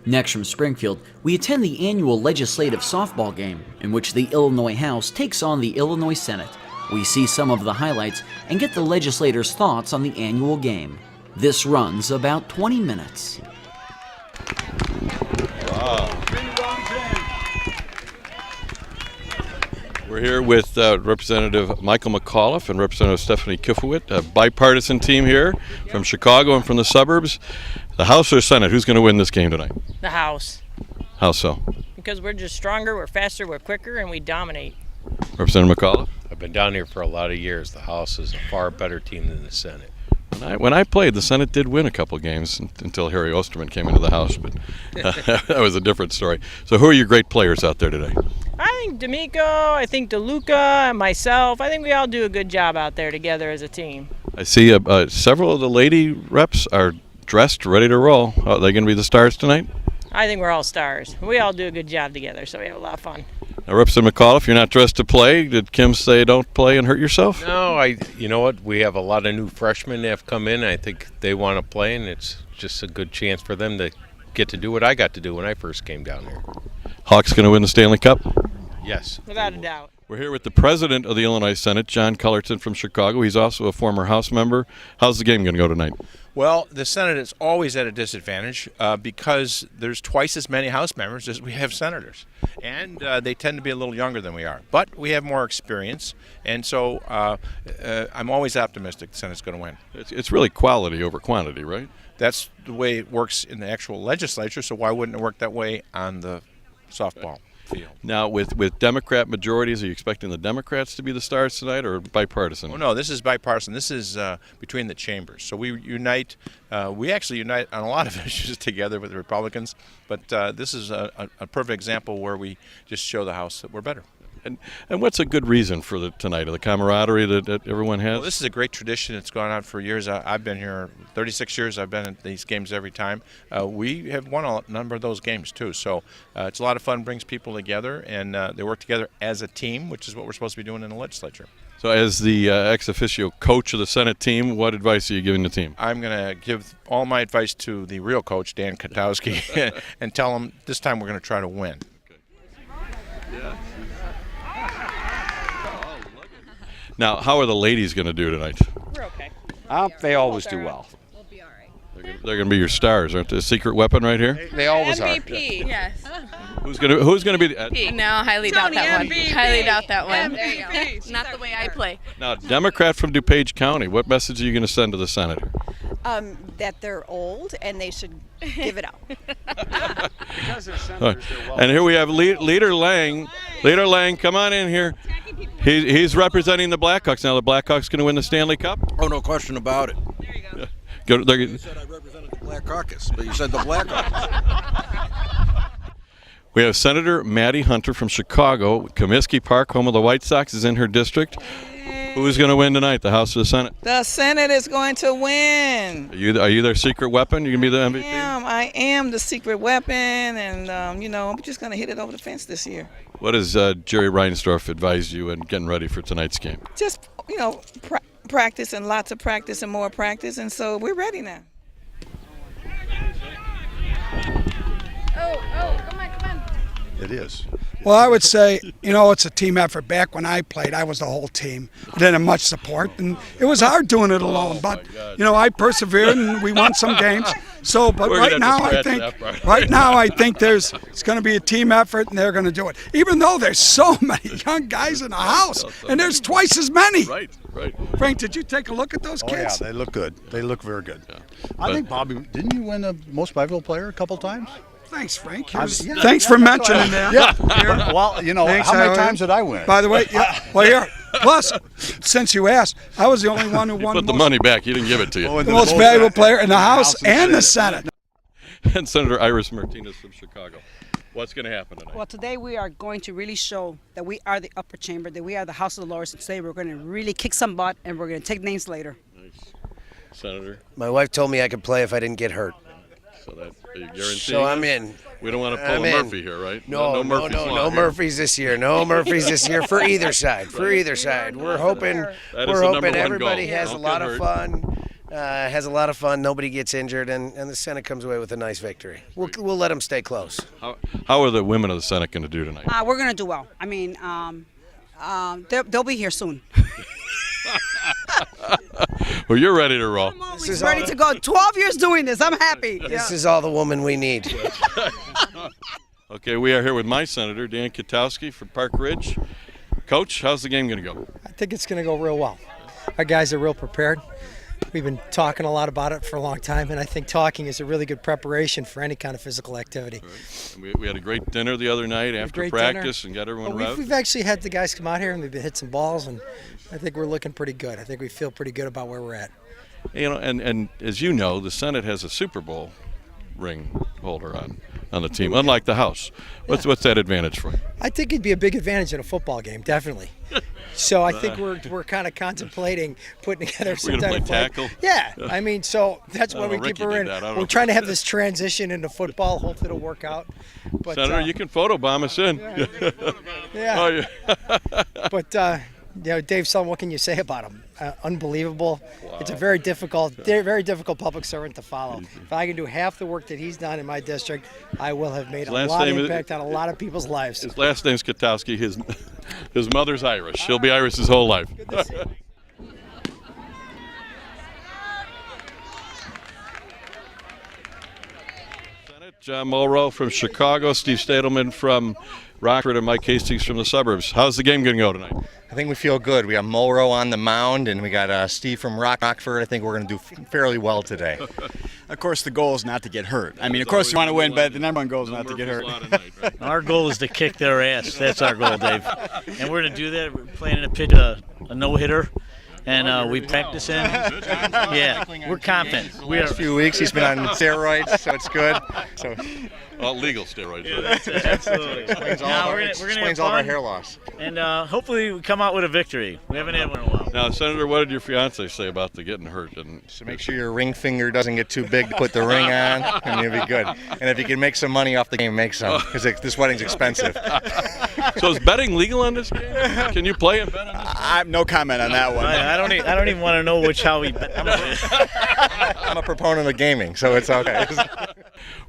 Next from Springfield, we attend the annual legislative softball game, in which the Illinois House takes on the Illinois Senate. We see some of the highlights and get the legislators' thoughts on the annual game. This runs about 20 minutes. Wow. We're here with Representative Michael McAuliffe and Representative Stephanie Kifowit, a bipartisan team here from Chicago and from the suburbs. The House or Senate, who's going to win this game tonight? The House. How so? Because we're just stronger, we're faster, we're quicker, and we dominate. Representative McAuliffe? I've been down here for a lot of years. The House is a far better team than the Senate. When I played, the Senate did win a couple games until Harry Osterman came into the House, but that was a different story. So who are your great players out there today? I think D'Amico, I think DeLuca, and myself, I think we all do a good job out there together as a team. I see several of the lady reps are dressed, ready to roll. Are they going to be the stars tonight? I think we're all stars. We all do a good job together, so we have a lot of fun. Now, Representative McAuliffe, you're not dressed to play. Did Kim say don't play and hurt yourself? No, you know what? We have a lot of new freshmen that have come in. I think they want to play, and it's just a good chance for them to get to do what I got to do when I first came down here. Hawks going to win the Stanley Cup? Yes. Without a doubt. We're here with the president of the Illinois Senate, John Cullerton from Chicago. He's also a former House member. How's the game going to go tonight? Well, the Senate is always at a disadvantage because there's twice as many House members as we have senators. And they tend to be a little younger than we are. But we have more experience, and so I'm always optimistic the Senate's going to win. It's really quality over quantity, right? That's the way it works in the actual legislature, so why wouldn't it work that way on the softball field? Now, with Democrat majorities, are you expecting the Democrats to be the stars tonight, or bipartisan? Oh, no, this is bipartisan. This is between the chambers. So we unite. We actually unite on a lot of issues together with the Republicans, but this is a perfect example where we just show the House that we're better. And what's a good reason for tonight? The camaraderie that everyone has? Well, this is a great tradition. It's gone on for years. I've been here 36 years. I've been at these games every time. We have won a number of those games, too. So it's a lot of fun, brings people together, and they work together as a team, which is what we're supposed to be doing in the legislature. So as the ex officio coach of the Senate team, what advice are you giving the team? I'm going to give all my advice to the real coach, Dan Katowski, and tell him this time we're going to try to win. Okay. Yeah. Now, how are the ladies going to do tonight? We're okay. They always do well. We'll be all right. They're going to be your stars, aren't they? A secret weapon right here? They always are. MVP. Yes. Who's going to be the No, highly doubt that one. MVP. Highly doubt that one. There you go. Not the way I play. Now, Democrat from DuPage County, what message are you going to send to the senator? That they're old and they should give it up. Because they're senators, they're well. And here we have Leader Lang. Leader Lang, come on in here. He's representing the Blackhawks. Now the Blackhawks going to win the Stanley Cup? Oh, no question about it. There you go. You said I represented the Black Caucus, but you said the Black Caucus. We have Senator Maddie Hunter from Chicago. Comiskey Park, home of the White Sox, is in her district. Who's going to win tonight, the House or the Senate? The Senate is going to win. Are you their secret weapon? You going to be the MVP? I am the secret weapon, and, I'm just going to hit it over the fence this year. What does Jerry Reinsdorf advise you in getting ready for tonight's game? Just, practice and lots of practice and more practice, and so we're ready now. Come on. It is. Well, I would say, it's a team effort. Back when I played, I was the whole team. I didn't have much support, and it was hard doing it alone. But, I persevered, and we won some games. So, but right now, I think it's going to be a team effort, and they're going to do it. Even though there's so many young guys in the house, and there's twice as many. Right. Frank, did you take a look at those kids? Oh, yeah, they look good. They look very good. Yeah. I think, Bobby, didn't you win the most valuable player a couple times? Thanks, Frank. Thanks for mentioning that. Yeah. Well, Thanks, how many times did I win? By the way, here. Plus, since you asked, I was the only one who won the money back. He didn't give it to you. The most valuable player in the House and the Senate. And Senator Iris Martinez from Chicago. What's going to happen tonight? Well, today we are going to really show that we are the upper chamber, that we are the House of the Lords. And today we're going to really kick some butt, and we're going to take names later. Nice. Senator? My wife told me I could play if I didn't get hurt. So that you guarantee? So I'm in. We don't want to pull a Murphy here, right? No Murphys this year. No Murphys this year for either side. For either side. We're hoping everybody has a lot of fun. has a lot of fun. Nobody gets injured, and the Senate comes away with a nice victory. We'll let them stay close. How are the women of the Senate going to do tonight? We're going to do well. I mean, they'll be here soon. Well, you're ready to roll. I'm always ready to go. 12 years doing this. I'm happy. This is all the woman we need. Okay, we are here with my senator, Dan Katowski from Park Ridge. Coach, how's the game going to go? I think it's going to go real well. Our guys are real prepared. We've been talking a lot about it for a long time, and I think talking is a really good preparation for any kind of physical activity. Right. We had a great dinner the other night after practice and got everyone revved. We've actually had the guys come out here and we've hit some balls, and I think we're looking pretty good. I think we feel pretty good about where we're at. You know, and as you know, the Senate has a Super Bowl ring holder on the team, unlike the House. What's that advantage for you? I think it'd be a big advantage in a football game, definitely. So I think we're kind of contemplating putting together some type of tackle. Yeah, I mean, so that's why we keep her in. We're trying to have this transition into football. Hopefully it'll work out. But, Senator, you can photobomb us in. Yeah. Oh, yeah. But Dave Sullivan, what can you say about him? Unbelievable. Wow. It's a very difficult public servant to follow. If I can do half the work that he's done in my district, I will have made a lot of impact on a lot of people's lives. His last name's Katowski. His mother's Irish. He'll be Irish his whole life. Senate, John Mulrow from Chicago, Steve Stadelman from Rockford, and Mike Hastings from the suburbs. How's the game going to go tonight? I think we feel good. We got Mulrow on the mound, and we got Steve from Rockford. I think we're going to do fairly well today. Of course, the goal is not to get hurt. I mean, of course, you want to win, but the number one goal is not to get hurt. Right? Our goal is to kick their ass. That's our goal, Dave. And we're going to do that. We're planning to pitch a no-hitter. And we practice in. Yeah, we're confident. The last few weeks he's been on steroids, so it's good. So, all legal steroids. Right? Absolutely. Explains all of our hair loss. And hopefully we come out with a victory. We haven't had one in a while. Now, Senator, what did your fiance say about the getting hurt? So make sure your ring finger doesn't get too big to put the ring on, and you'll be good. And if you can make some money off the game, make some, because this wedding's expensive. So is betting legal on this game? Can you play and bet on this game? I have no comment on that one. I don't even want to know how we bet. I'm a proponent of gaming, so it's okay.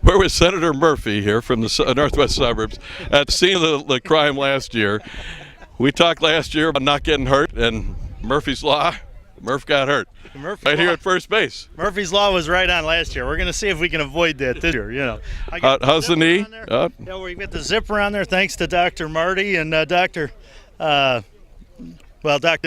We're with Senator Murphy here from the northwest suburbs at the scene of the crime last year. We talked last year about not getting hurt, and Murphy's Law, Murph got hurt. Right here at first base. Murphy's Law was right on last year. We're going to see if we can avoid that this year. You know. How's the knee? Yeah, we got the zipper on there thanks to Dr. Marty and Dr. Doctor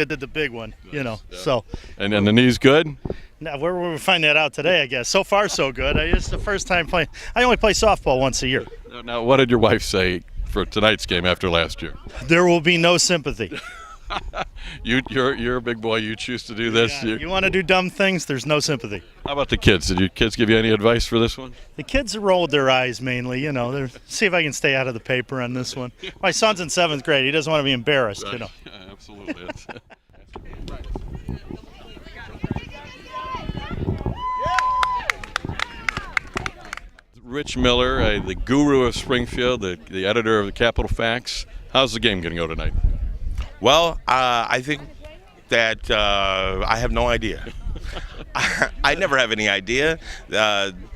did the big one, you know. Yeah. So. And the knee's good? Now, we'll find that out today, I guess. So far, so good. It's the first time playing. I only play softball once a year. Now, what did your wife say for tonight's game after last year? There will be no sympathy. You're a big boy. You choose to do this. Yeah, you want to do dumb things, there's no sympathy. How about the kids? Did your kids give you any advice for this one? The kids rolled their eyes mainly, you know. See if I can stay out of the paper on this one. My son's in 7th grade. He doesn't want to be embarrassed, right. You know. Yeah, absolutely. Rich Miller, the guru of Springfield, the editor of the Capitol Facts. How's the game going to go tonight? Well, I think that I have no idea. I never have any idea.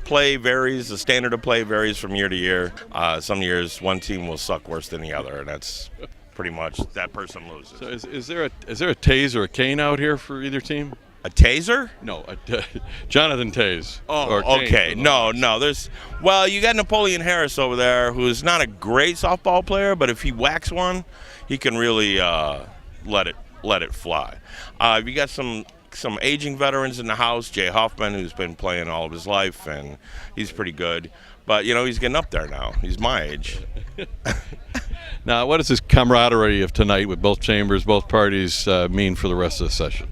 Play varies. The standard of play varies from year to year. Some years one team will suck worse than the other, and that's pretty much that person loses. So is there a tase or a cane out here for either team? A taser? No, Jonathan Tase. Oh, okay. No. Well, you got Napoleon Harris over there, who's not a great softball player, but if he whacks one, he can really let it fly. You got some aging veterans in the house. Jay Hoffman, who's been playing all of his life, and he's pretty good. But you know, he's getting up there now. He's my age. Now, what does this camaraderie of tonight with both chambers, both parties, mean for the rest of the session?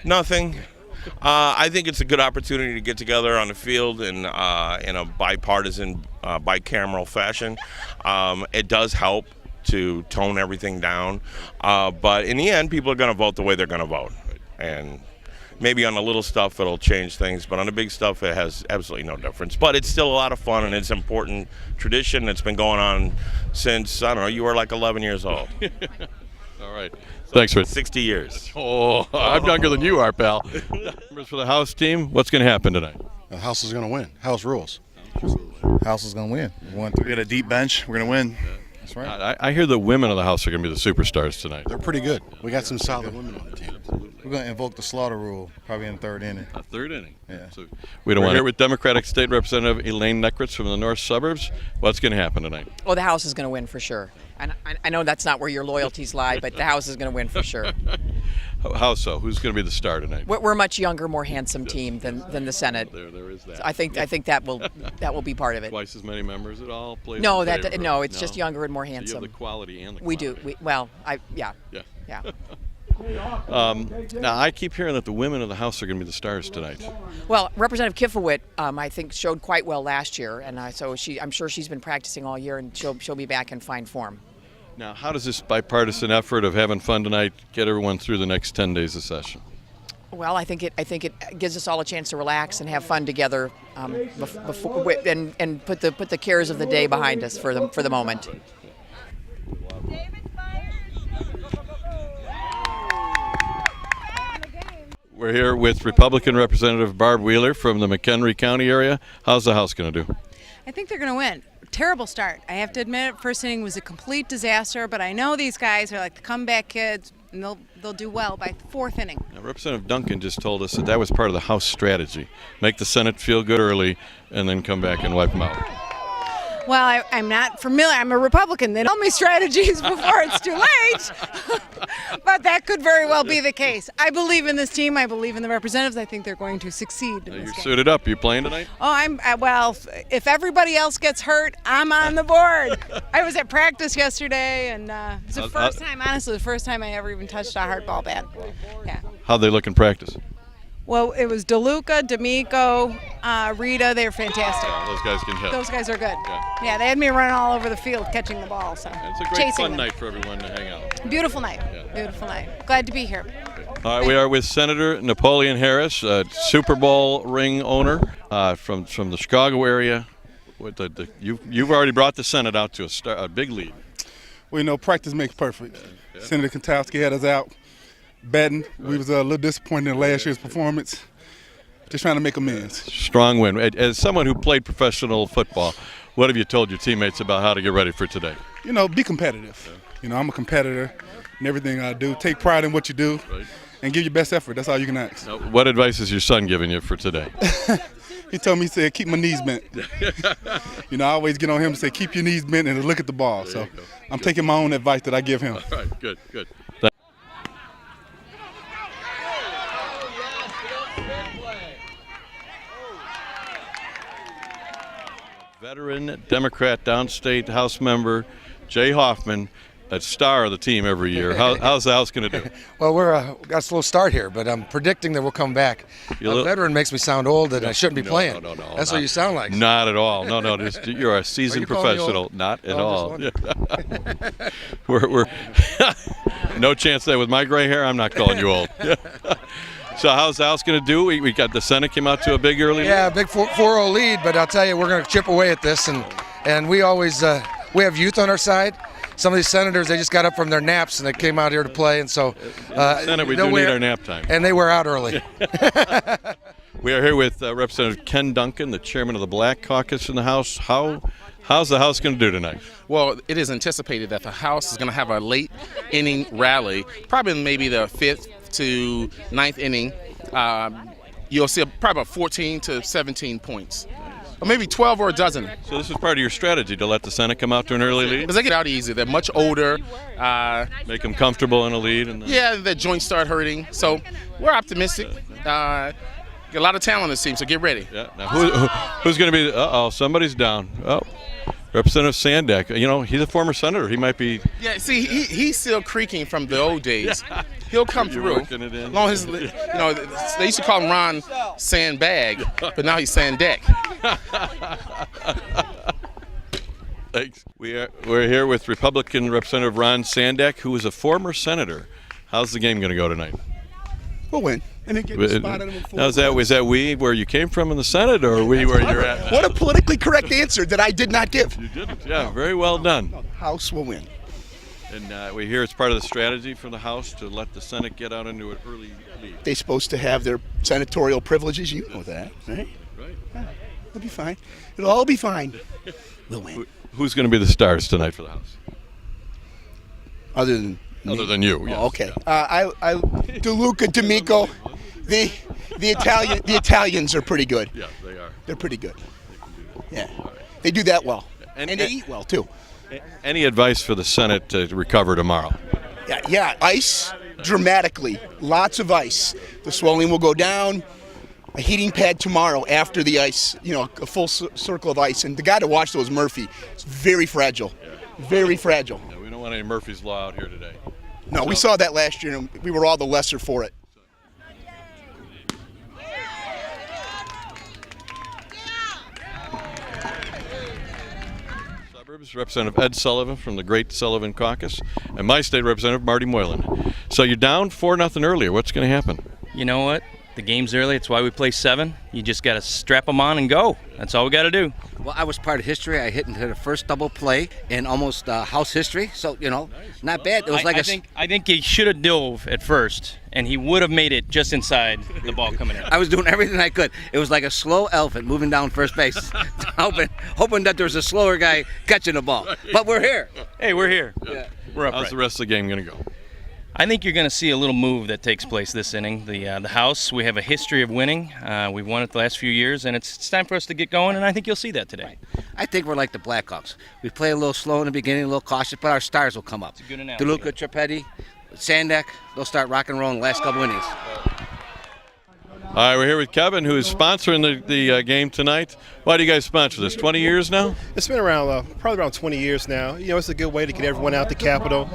Nothing. I think it's a good opportunity to get together on the field in a bipartisan, bicameral fashion. It does help to tone everything down, but in the end, people are going to vote the way they're going to vote. And maybe on the little stuff it'll change things, but on the big stuff it has absolutely no difference. But it's still a lot of fun, and it's an important tradition that's been going on since, I don't know, you were like 11 years old. All right. right. Thanks for 60 years. Oh, I'm younger than you are, pal. Numbers for the house team. What's going to happen tonight? The house is going to win. House rules. House is going to win. We got a deep bench. We're going to win. That's right. I hear the women of the house are going to be the superstars tonight. They're pretty good. We got some solid women on the team. We're going to invoke the slaughter rule probably in the third inning. Third inning. Yeah. So we're here with Democratic State Representative Elaine Neckritz from the North Suburbs. What's going to happen tonight? Oh, the House is going to win for sure. And I know that's not where your loyalties lie, but the House is going to win for sure. How so? Who's going to be the star tonight? We're a much younger, more handsome team than the Senate. There is that. So I think that will be part of it. Twice as many members at all. No, it's just younger and more handsome. So you have the quality and the we quantity. do. Yeah. Now I keep hearing that the women of the House are going to be the stars tonight. Well, Representative Kifowit, I think, showed quite well last year, and I'm sure she's been practicing all year, and she'll be back in fine form. Now, how does this bipartisan effort of having fun tonight get everyone through the next 10 days of session? Well, I think it gives us all a chance to relax and have fun together, before and put the cares of the day behind us for the moment. We're here with Republican Representative Barb Wheeler from the McHenry County area. How's the House going to do? I think they're going to win. Terrible start. I have to admit, first inning was a complete disaster, but I know these guys are like the comeback kids, and they'll do well by the fourth inning. Now, Representative Duncan just told us that was part of the House strategy. Make the Senate feel good early and then come back and wipe them out. Well, I'm not familiar. I'm a Republican. They tell me strategies before it's too late. But that could very well be the case. I believe in this team. I believe in the representatives. I think they're going to succeed in this You're game. suited up. You playing tonight? Oh, well, if everybody else gets hurt, I'm on the board. I was at practice yesterday, and it's the first time, honestly, the first time I ever even touched a hardball bat. Yeah. How'd they look in practice? Well, it was DeLuca, D'Amico, Rita. They were fantastic. Yeah, those guys can hit. Those guys are good. Yeah, they had me running all over the field catching the ball. So it's a great chasing fun them. night for everyone to hang out. Beautiful night. Beautiful night. Glad to be here. All right, we are with Senator Napoleon Harris, Super Bowl ring owner from the Chicago area. You've already brought the Senate out to a big lead. Well, practice makes perfect. Yeah. Senator Kontowski had us out betting. Right. We was a little disappointed in last year's performance. Just trying to make amends. Strong win. As someone who played professional football, what have you told your teammates about how to get ready for today? Be competitive. I'm a competitor in everything I do. Take pride in what you do and give your best effort. That's all you can ask. Now, what advice is your son giving you for today? He told me, he said, keep my knees bent. I always get on him and say, keep your knees bent and look at the ball. So I'm taking my own advice that I give him. All right, good. Veteran Democrat downstate House member Jay Hoffman, a star of the team every year. How's the House going to do? Well, we've got a slow start here, but I'm predicting that we'll come back. A veteran makes me sound old and I shouldn't be playing. No. That's what you sound like. Not at all. No. You're a seasoned professional. Not at all. We're no chance that with my gray hair, I'm not calling you old. So how's the House going to do? We got the Senate came out to a big early lead. Yeah, a big 4-0 lead, but I'll tell you, we're going to chip away at this, and we always we have youth on our side. Some of these senators, they just got up from their naps and they came out here to play, and so Senate, we do need our nap time. And they wear out early. We are here with Representative Ken Duncan, the chairman of the Black Caucus in the House. How's the House going to do tonight? Well, it is anticipated that the House is going to have a late inning rally, probably maybe the 5th to 9th inning. You'll see probably about 14 to 17 points. Or maybe 12 or a dozen. So this is part of your strategy to let the Senate come out to an early lead? Because they get out easy. They're much older. Make them comfortable in a lead. Yeah, their joints start hurting. So we're optimistic. Got a lot of talent in this team, so get ready. Yeah. Now, who's going to be? Somebody's down. Oh, Representative Sandak. He's a former senator. He might be. Yeah. See, he's still creaking from the old days. He'll come through. Working it in. Long as they used to call him Ron Sandbag, but now he's Sandak. Thanks. We're here with Republican Representative Ron Sandak, who is a former senator. How's the game going to go tonight? We'll win. And then get the spot in now, is that we where you came from in the Senate, or we where you're at? What a politically correct answer that I did not give. You didn't. Yeah, very well done. House will win. And we hear it's part of the strategy from the House to let the Senate get out into an early lead. They're supposed to have their senatorial privileges. You know that, right? Right. Yeah, it'll be fine. It'll all be fine. We'll win. Who's going to be the stars tonight for the House? Other than you, yes. Oh, okay. I DeLuca, D'Amico, the Italians are pretty good. Yeah, they are. They're pretty good. Yeah, they do that well, and they eat well too. Any advice for the Senate to recover tomorrow? Yeah, ice dramatically. Lots of ice. The swelling will go down. A heating pad tomorrow after the ice, a full circle of ice. And the guy to watch, though, is Murphy. It's very fragile. Very fragile. Yeah, we don't want any Murphy's Law out here today. No, we saw that last year, and we were all the lesser for it. Representative Ed Sullivan from the Great Sullivan Caucus, and my state representative, Marty Moylan. So you're down 4-0 earlier. What's going to happen? You know what? The game's early. It's why we play 7. You just got to strap them on and go. That's all we got to do. Well, I was part of history. I hit into the first double play in almost house history. So, not bad. It was I think he should have dove at first, and he would have made it just inside the ball coming in. I was doing everything I could. It was like a slow elephant moving down first base, hoping that there was a slower guy catching the ball. But we're here. Hey, we're here. Yeah. We're upright. How's the rest of the game going to go? I think you're going to see a little move that takes place this inning. The House, we have a history of winning. We've won it the last few years, and it's time for us to get going, and I think you'll see that today. I think we're like the Blackhawks. We play a little slow in the beginning, a little cautious, but our stars will come up. It's a good analogy. DeLuca, Trapetti, Sandak, they'll start rock and roll in the last couple innings. All right, we're here with Kevin, who is sponsoring the game tonight. Why do you guys sponsor this? 20 years now? It's been around probably around 20 years now. It's a good way to get everyone out the Capitol,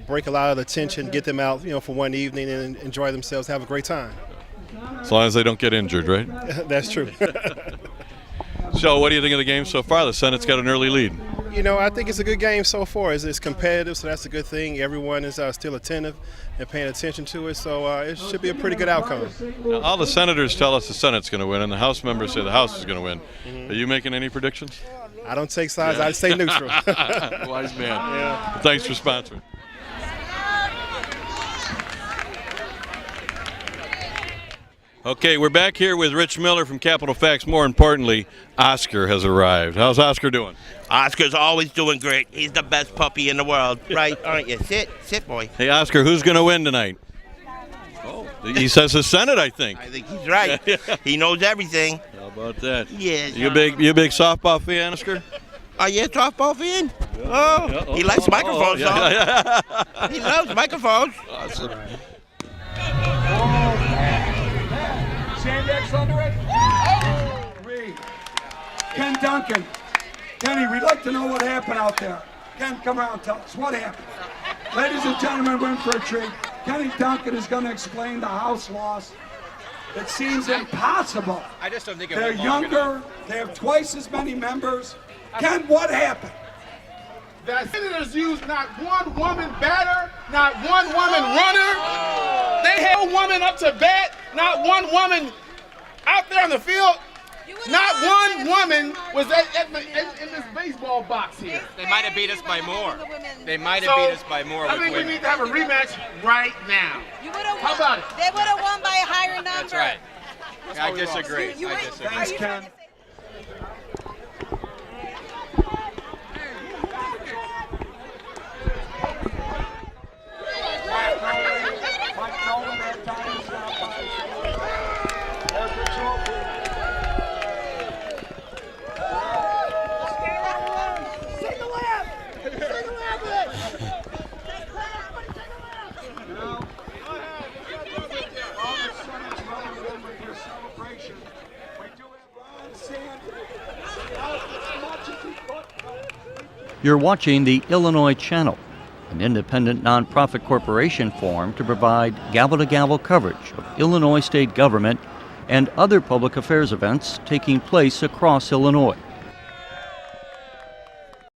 break a lot of the tension, get them out, for one evening and enjoy themselves, have a great time. As long as they don't get injured, right? That's true. So what do you think of the game so far? The Senate's got an early lead. I think it's a good game so far. It's competitive, so that's a good thing. Everyone is still attentive and paying attention to it, so it should be a pretty good outcome. Now, all the senators tell us the Senate's going to win, and the House members say the House is going to win. Are you making any predictions? I don't take sides. I stay neutral. Wise man. Yeah. Well, thanks for sponsoring. Okay, we're back here with Rich Miller from Capital Facts. More importantly, Oscar has arrived. How's Oscar doing? Oscar's always doing great. He's the best puppy in the world, right? Aren't you? Sit, boy. Hey, Oscar, who's going to win tonight? Oh, he says the Senate, I think. I think he's right. He knows everything. How about that? Yeah. You a big softball fan, Oscar? Are you a softball fan? Oh, he likes microphones, though. He loves microphones. Awesome. Sandak's under it. Reed. Ken Duncan. Kenny, we'd like to know what happened out there. Ken, come around and tell us what happened. Ladies and gentlemen, we're in for a treat. Kenny Duncan is going to explain the House loss. It seems impossible. I just don't think they're younger. They have twice as many members. Ken, what happened? The Senators used not one woman batter, not one woman runner. They had a woman up to bat, not one woman out there on the field. Not one woman was in this baseball box here. They might have beat us by more. They might have beat us by more. I think we need to have a rematch right now. How about it? They would have won by a higher number. That's right. I disagree. I disagree. Thanks, Ken. You're watching the Illinois Channel, an independent nonprofit corporation formed to provide gavel-to-gavel coverage of Illinois state government and other public affairs events taking place across Illinois.